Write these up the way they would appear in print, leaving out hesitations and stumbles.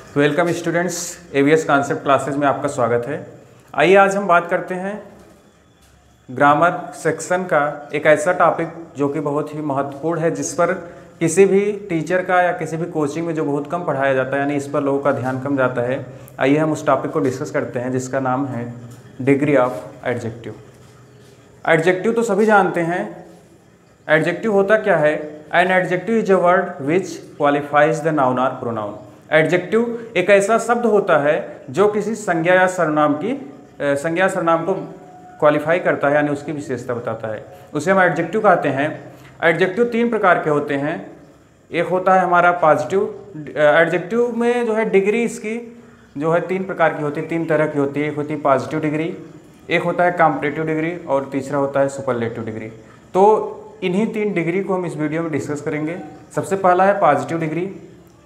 Welcome students, ABS concept classes में आपका स्वागत है। आइए आज हम बात करते हैं ग्रामर सेक्शन का एक ऐसा टॉपिक जो कि बहुत ही महत्वपूर्ण है, जिस पर किसी भी टीचर का या किसी भी कोचिंग में जो बहुत कम पढ़ाया जाता है, यानी इस पर लोगों का ध्यान कम जाता है। आइए हम उस टॉपिक को डिस्कस करते हैं जिसका नाम है डिग्री ऑफ एडजेक्टिव। एडजेक्टिव तो सभी जानते हैं। एडजेक्टिव होता क्या है? An adjective is a word which qualifies the noun और प्रोनाउन। एडजेक्टिव एक ऐसा शब्द होता है जो किसी संज्ञा या सर्वनाम को क्वालिफाई करता है, यानी उसकी विशेषता बताता है, उसे हम एडजेक्टिव कहते हैं। एडजेक्टिव तीन प्रकार के होते हैं। एक होता है हमारा पॉजिटिव। एडजेक्टिव में जो है डिग्री इसकी जो है तीन प्रकार की होती है, तीन तरह की होती है। एक होती है पॉजिटिव डिग्री, एक होता है कंपैरेटिव डिग्री और तीसरा होता है सुपरलेटिव डिग्री। तो इन्हीं तीन डिग्री को हम इस वीडियो में डिस्कस करेंगे। सबसे पहला है पॉजिटिव डिग्री।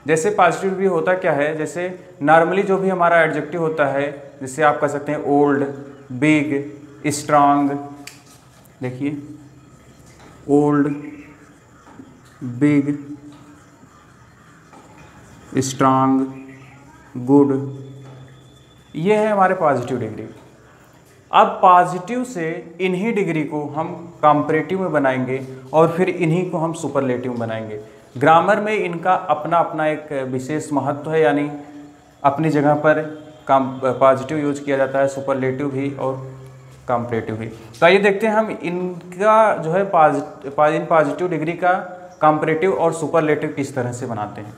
जैसे पॉजिटिव डिग्री होता क्या है, जैसे नॉर्मली जो भी हमारा एडजेक्टिव होता है, जिससे आप कह सकते हैं ओल्ड, बिग, स्ट्रांग। देखिए ओल्ड, बिग, स्ट्रांग, गुड, ये है हमारे पॉजिटिव डिग्री। अब पॉजिटिव से इन्हीं डिग्री को हम कंपैरेटिव में बनाएंगे और फिर इन्हीं को हम सुपरलेटिव में बनाएंगे। ग्रामर में इनका अपना अपना एक विशेष महत्व है, यानी अपनी जगह पर पॉजिटिव यूज किया जाता है, सुपरलेटिव भी और कंपैरेटिव भी। तो आइए देखते हैं हम इनका जो है इन पॉजिटिव डिग्री का कंपैरेटिव और सुपरलेटिव किस तरह से बनाते हैं।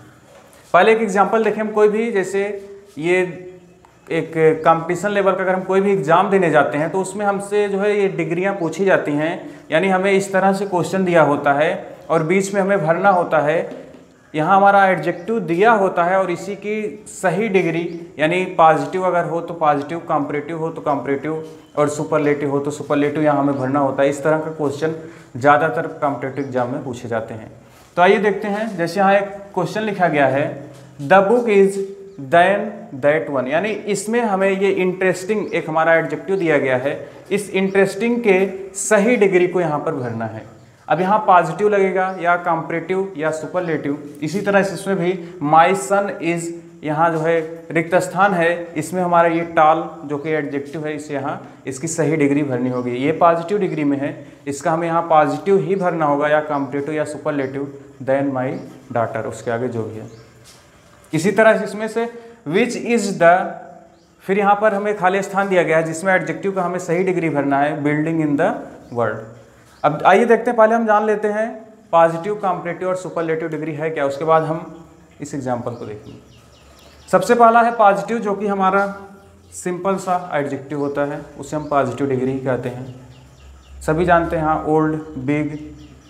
पहले एक एग्जांपल देखें। हम कोई भी, जैसे ये एक कंपटीशन लेवल का अगर हम कोई भी एग्ज़ाम देने जाते हैं तो उसमें हमसे जो है ये डिग्रियां पूछी जाती हैं, यानी हमें इस तरह से क्वेश्चन दिया होता है और बीच में हमें भरना होता है। यहाँ हमारा एडजेक्टिव दिया होता है और इसी की सही डिग्री, यानी पॉजिटिव अगर हो तो पॉजिटिव, कंपैरेटिव हो तो कंपैरेटिव और सुपरलेटिव हो तो सुपरलेटिव, यहाँ हमें भरना होता है। इस तरह का क्वेश्चन ज़्यादातर कॉम्पिटिटिव एग्जाम में पूछे जाते हैं। तो आइए देखते हैं। जैसे यहाँ एक क्वेश्चन लिखा गया है, the book is then that one, यानी इसमें हमें ये इंटरेस्टिंग एक हमारा एडजेक्टिव दिया गया है। इस इंटरेस्टिंग के सही डिग्री को यहाँ पर भरना है। अब यहाँ पॉजिटिव लगेगा या कंपैरेटिव या सुपरलेटिव। इसी तरह से इसमें भी माई सन इज, यहाँ जो है रिक्त स्थान है, इसमें हमारा ये टाल जो कि एडजेक्टिव है, इसे यहाँ इसकी सही डिग्री भरनी होगी। ये पॉजिटिव डिग्री में है, इसका हमें यहाँ पॉजिटिव ही भरना होगा, या कंपैरेटिव या सुपरलेटिव। देन माई डॉटर, उसके आगे जो भी है। इसी तरह से इसमें से विच इज द, फिर यहाँ पर हमें खाली स्थान दिया गया है जिसमें एडजेक्टिव का हमें सही डिग्री भरना है, बिल्डिंग इन द वर्ल्ड। अब आइए देखते हैं, पहले हम जान लेते हैं पॉजिटिव, कंपैरेटिव और सुपरलेटिव डिग्री है क्या, उसके बाद हम इस एग्जांपल को देखेंगे। सबसे पहला है पॉजिटिव, जो कि हमारा सिंपल सा एडजेक्टिव होता है, उसे हम पॉजिटिव डिग्री ही कहते हैं। सभी जानते हैं हाँ, ओल्ड, बिग।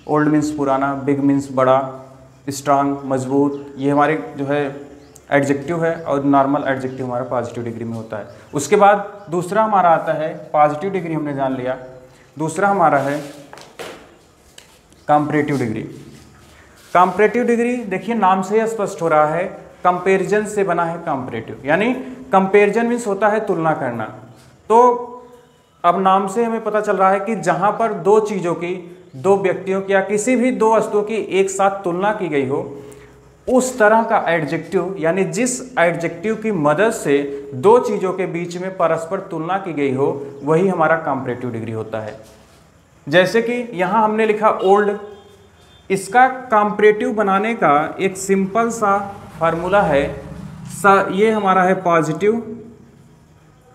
ओल्ड मीन्स पुराना, बिग मीन्स बड़ा, स्ट्रांग मजबूत, ये हमारे जो है एडजेक्टिव है और नॉर्मल एडजेक्टिव हमारा पॉजिटिव डिग्री में होता है। उसके बाद दूसरा हमारा आता है, पॉजिटिव डिग्री हमने जान लिया। दूसरा हमारा है कंपैरेटिव डिग्री। कंपैरेटिव डिग्री देखिए नाम से ही स्पष्ट हो रहा है, कंपैरिजन से बना है कंपैरेटिव, यानी कंपैरिजन मीन्स होता है तुलना करना। तो अब नाम से हमें पता चल रहा है कि जहां पर दो चीज़ों की, दो व्यक्तियों की या किसी भी दो वस्तुओं की एक साथ तुलना की गई हो, उस तरह का एडजेक्टिव, यानी जिस एडजेक्टिव की मदद से दो चीज़ों के बीच में परस्पर तुलना की गई हो, वही हमारा कंपैरेटिव डिग्री होता है। जैसे कि यहाँ हमने लिखा ओल्ड, इसका कंपैरेटिव बनाने का एक सिंपल सा फार्मूला है। ये हमारा है पॉजिटिव।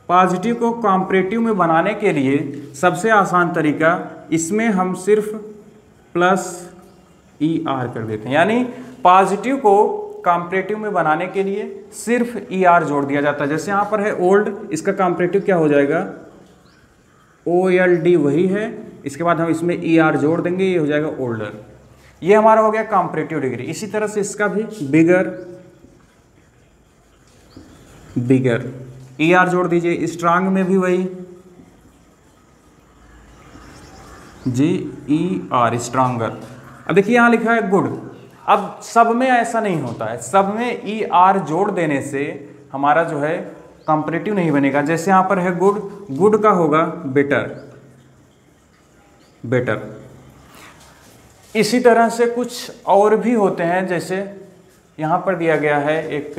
पॉजिटिव को कंपैरेटिव में बनाने के लिए सबसे आसान तरीका, इसमें हम सिर्फ प्लस ER कर देते हैं, यानी पॉजिटिव को कंपैरेटिव में बनाने के लिए सिर्फ ER जोड़ दिया जाता है। जैसे यहाँ पर है ओल्ड, इसका कंपैरेटिव क्या हो जाएगा, OLD वही है, इसके बाद हम इसमें ER जोड़ देंगे, ये हो जाएगा ओल्डर। ये हमारा हो गया कंपैरेटिव डिग्री। इसी तरह से इसका भी बिगर, बिगर, ER जोड़ दीजिए। स्ट्रांग में भी वही GER, स्ट्रांगर। अब देखिए यहाँ लिखा है गुड। अब सब में ऐसा नहीं होता है, सब में ER जोड़ देने से हमारा जो है कंपैरेटिव नहीं बनेगा। जैसे यहाँ पर है गुड, गुड का होगा बेटर, बेटर। इसी तरह से कुछ और भी होते हैं, जैसे यहाँ पर दिया गया है एक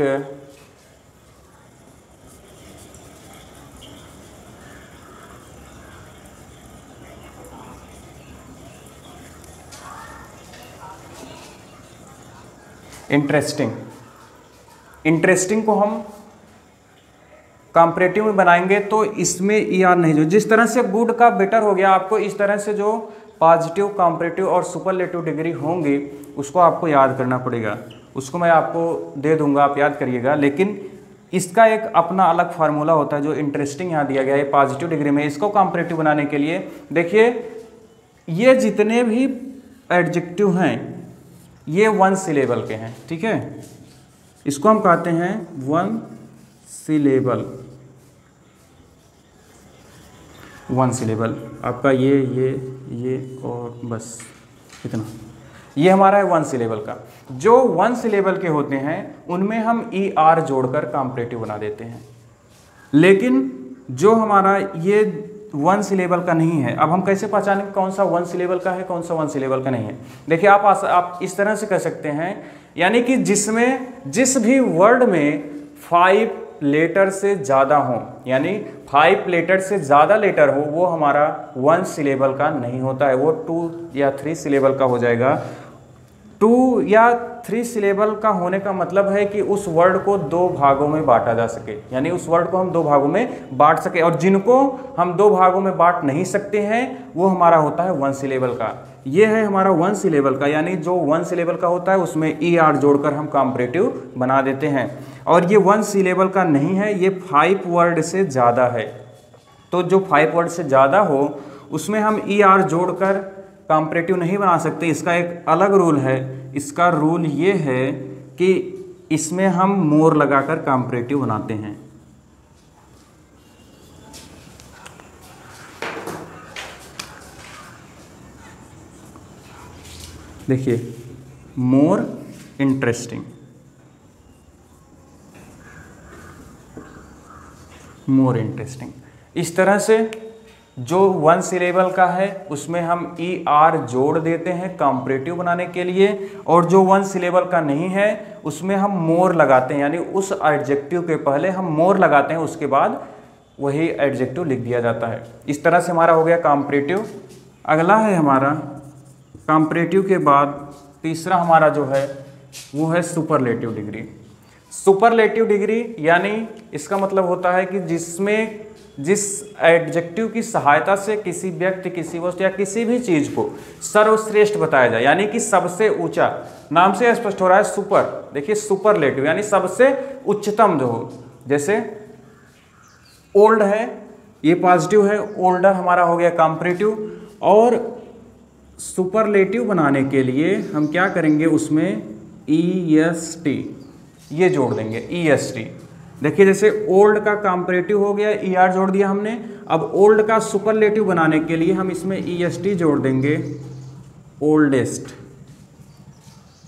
इंटरेस्टिंग, इंटरेस्टिंग को हम कंपैरेटिव में बनाएंगे तो इसमें ई आर नहीं, जो जिस तरह से गुड का बेटर हो गया, आपको इस तरह से जो पॉजिटिव, कंपैरेटिव और सुपरलेटिव डिग्री होंगी उसको आपको याद करना पड़ेगा। उसको मैं आपको दे दूंगा, आप याद करिएगा। लेकिन इसका एक अपना अलग फार्मूला होता है जो इंटरेस्टिंग यहाँ दिया गया है पॉजिटिव डिग्री में। इसको कंपैरेटिव बनाने के लिए देखिए, ये जितने भी एडजेक्टिव हैं ये वन सिलेबल के हैं, ठीक है। इसको हम कहते हैं वन सिलेबल, वन सिलेबल आपका ये और बस इतना, ये हमारा है वन सिलेबल का। जो वन सिलेबल के होते हैं उनमें हम ई आर जोड़कर कंपैरेटिव बना देते हैं। लेकिन जो हमारा ये वन सिलेबल का नहीं है, अब हम कैसे पहचानेंगे कौन सा वन सिलेबल का है, कौन सा वन सिलेबल का नहीं है। देखिए आप इस तरह से कह सकते हैं, यानी कि जिसमें जिस भी वर्ड में 5 लेटर से ज़्यादा हो, यानी 5 लेटर से ज़्यादा लेटर हो, वो हमारा वन सिलेबल का नहीं होता है, वो 2 या 3 सिलेबल का हो जाएगा। 2 या 3 सिलेबल का होने का मतलब है कि उस वर्ड को 2 भागों में बांटा जा सके, यानी उस वर्ड को हम 2 भागों में बांट सके। और जिनको हम 2 भागों में बांट नहीं सकते हैं वो हमारा होता है वन सिलेबल का। ये है हमारा वन सिलेबल का, यानी जो वन सिलेबल का होता है उसमें ई आर जोड़कर हम कंपैरेटिव बना देते हैं। और ये वन सिलेबल का नहीं है, ये 5 वर्ड से ज़्यादा है। तो जो 5 वर्ड से ज़्यादा हो उसमें हम ई आर जोड़कर कंपैरेटिव नहीं बना सकते। इसका एक अलग रूल है। इसका रूल ये है कि इसमें हम मोर लगाकर कंपैरेटिव बनाते हैं। देखिए, मोर इंटरेस्टिंग, मोर इंटरेस्टिंग, इस तरह से जो वन सिलेबल का है उसमें हम ई आर जोड़ देते हैं कंपैरेटिव बनाने के लिए, और जो वन सिलेबल का नहीं है उसमें हम मोर लगाते हैं, यानी उस एडजेक्टिव के पहले हम मोर लगाते हैं, उसके बाद वही एडजेक्टिव लिख दिया जाता है। इस तरह से हमारा हो गया कंपैरेटिव। अगला है हमारा कंपैरेटिव के बाद तीसरा हमारा जो है वो है सुपरलेटिव डिग्री। सुपरलेटिव डिग्री यानी इसका मतलब होता है कि जिसमें जिस एडजेक्टिव की सहायता से किसी व्यक्ति, किसी वस्तु या किसी भी चीज को सर्वश्रेष्ठ बताया जाए, यानी कि सबसे ऊंचा। नाम से स्पष्ट हो रहा है सुपर, देखिए सुपरलेटिव यानी सबसे उच्चतम जो हो। जैसे ओल्ड है, ये पॉजिटिव है, ओल्डर हमारा हो गया कंपैरेटिव। और सुपरलेटिव बनाने के लिए हम क्या करेंगे, उसमें ई एस टी ये जोड़ देंगे, ई एस टी। देखिए जैसे ओल्ड का कंपैरेटिव हो गया, ई आर जोड़ दिया हमने। अब ओल्ड का सुपरलेटिव बनाने के लिए हम इसमें ई एस टी जोड़ देंगे, ओल्डेस्ट,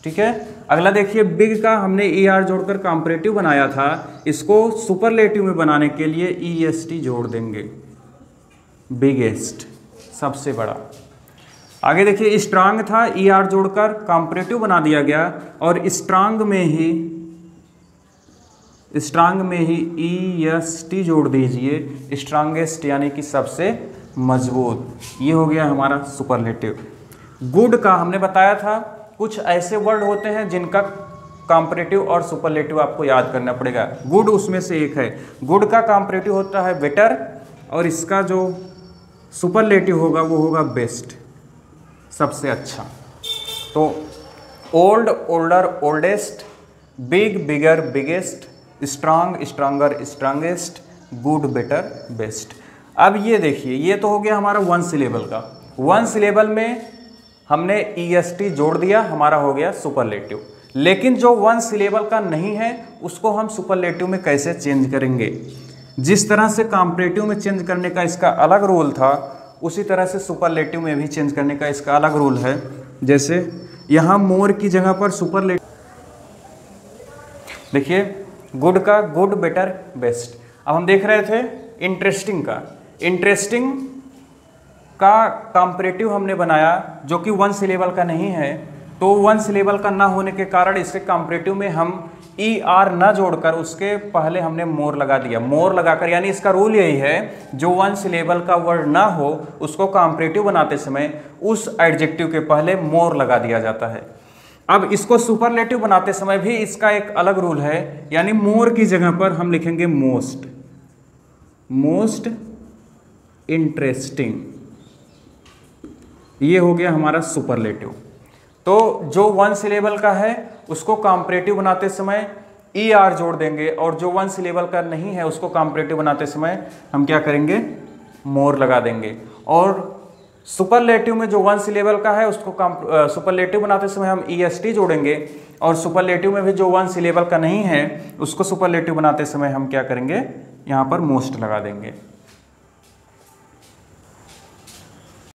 ठीक है। अगला देखिए, बिग का हमने ई आर जोड़कर कंपैरेटिव बनाया था, इसको सुपरलेटिव में बनाने के लिए ई एस टी जोड़ देंगे, बिगेस्ट, सबसे बड़ा। आगे देखिए, स्ट्रांग था, ई आर जोड़कर कंपैरेटिव बना दिया गया, और स्ट्रांग में ही ई एस टी जोड़ दीजिए, स्ट्रांगेस्ट यानी कि सबसे मजबूत। ये हो गया हमारा सुपरलेटिव। गुड का हमने बताया था, कुछ ऐसे वर्ड होते हैं जिनका कंपैरेटिव और सुपरलेटिव आपको याद करना पड़ेगा। गुड उसमें से एक है। गुड का कंपैरेटिव होता है बेटर, और इसका जो सुपरलेटिव होगा वो होगा बेस्ट, सबसे अच्छा। तो old, older, oldest, big, bigger, biggest, strong, stronger, strongest, good, better, best. अब ये देखिए, ये तो हो गया हमारा वन सिलेबल का। वन सिलेबल में हमने ई एस टी जोड़ दिया, हमारा हो गया सुपरलेटिव। लेकिन जो वन सिलेबल का नहीं है उसको हम सुपरलेटिव में कैसे चेंज करेंगे। जिस तरह से कंपैरेटिव में चेंज करने का इसका अलग रूल था, उसी तरह से सुपरलेटिव में भी चेंज करने का इसका अलग रूल है। जैसे यहाँ मोर की जगह पर सुपरलेटिव, देखिए गुड का गुड, बेटर, बेस्ट। अब हम देख रहे थे इंटरेस्टिंग का। इंटरेस्टिंग का कंपैरेटिव हमने बनाया जो कि वन सिलेबल का नहीं है, तो वन सिलेबल का ना होने के कारण इसके कंपैरेटिव में हम ई आर ना जोड़कर उसके पहले हमने मोर लगा दिया। मोर लगाकर, यानी इसका रूल यही है, जो वन सिलेबल का वर्ड ना हो उसको कंपैरेटिव बनाते समय उस एडजेक्टिव के पहले मोर लगा दिया जाता है। अब इसको सुपरलेटिव बनाते समय भी इसका एक अलग रूल है, यानी मोर की जगह पर हम लिखेंगे मोस्ट, मोस्ट इंटरेस्टिंग। ये हो गया हमारा सुपरलेटिव। तो जो वन सिलेबल का है उसको कॉम्परेटिव बनाते समय ई आर जोड़ देंगे, और जो वन सिलेबल का नहीं है उसको कॉम्परेटिव बनाते समय हम क्या करेंगे, मोर लगा देंगे। और सुपरलेटिव में जो वन सिलेबल का है उसको सुपरलेटिव बनाते समय हम ई एस टी जोड़ेंगे, और सुपरलेटिव में भी जो वन सिलेबल का नहीं है उसको सुपरलेटिव बनाते समय हम क्या करेंगे, यहाँ पर मोस्ट लगा देंगे।